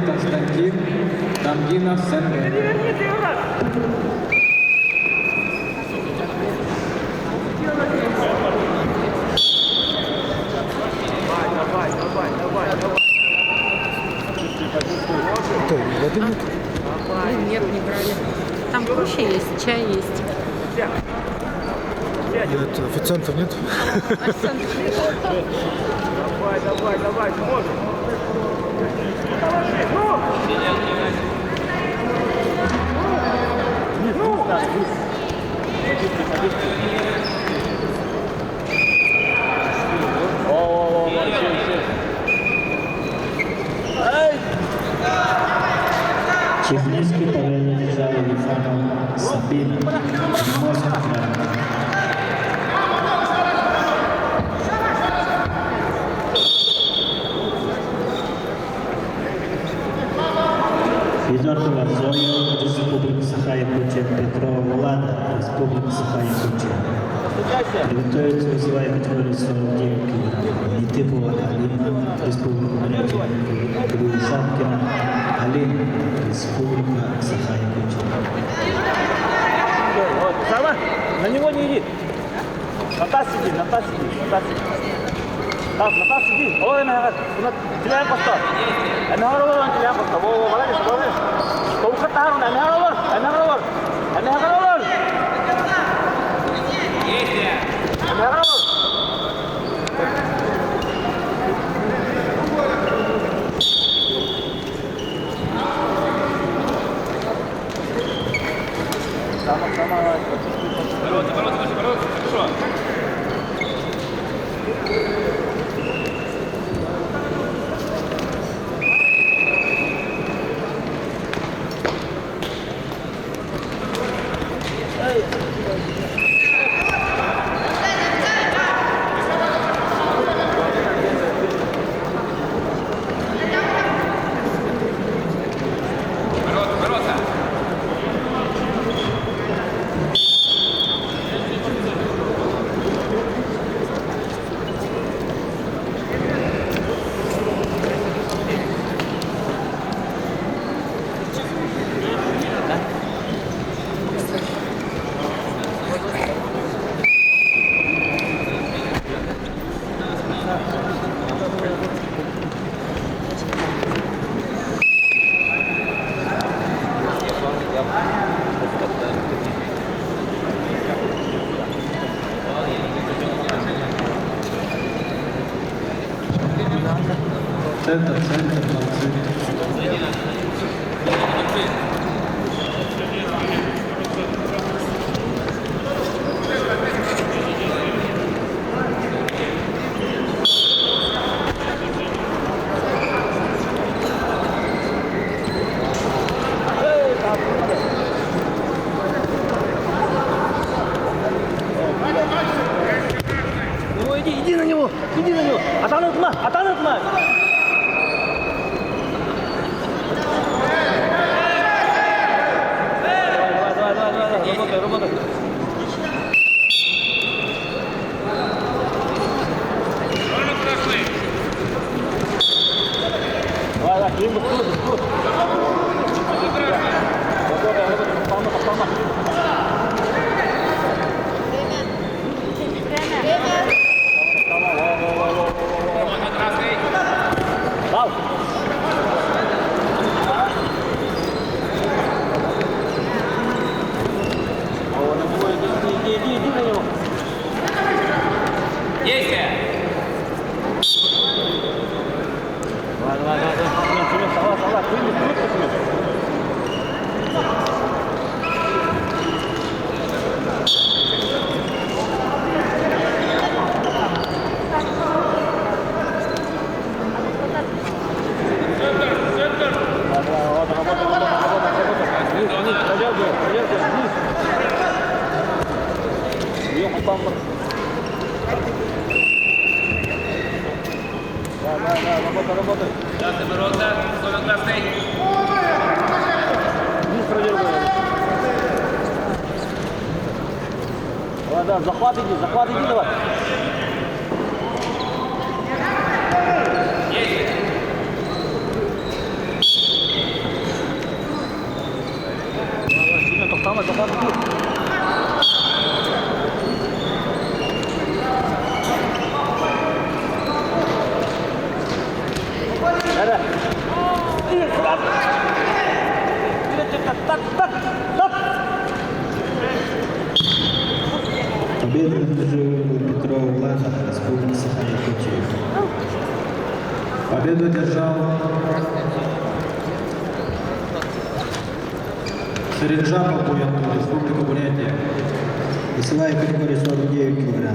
Константин, Дамгинов Сенбер. Нет, не брали. Там кофе есть, чай есть. Нет, официантов нет. Давай, можем. Чернецкий поведет за Ефанова Сабина. Федотова Зоя, Республика Саха-Якутия, Петрова Влада, Республика Саха-Якутия. Приготовиться вызывая категорию 49 кг. Нетипова Алина, Республика Бурятия. Крылышаткина Алина, Республика Саха-Якутия. Сама, на него не иди. На таз сиди. Таз, на таз сиди. Ой, телефон поставь. Телефон поставь. Молодец. Толкат тарун, Амиарова. Бороться, хорошо. Центр, молодцы. Иди на него. Атанытма. Давай, работай. Давай, клин, тут. Работай, попалма. Дал. Иди на него. Действие! Давай. Салат. Работай. Даты ворота, зона красный. Вниз проверь. Да, захват иди, давай. Есть. Мама, захват тут. Эре. И сразу. Так. Победу одержал Петров Влада, Республика Саха-Якутия. Победу одержал Сариджапов Буянту, Республика Бурятия. Весовая категория 49 килограмм.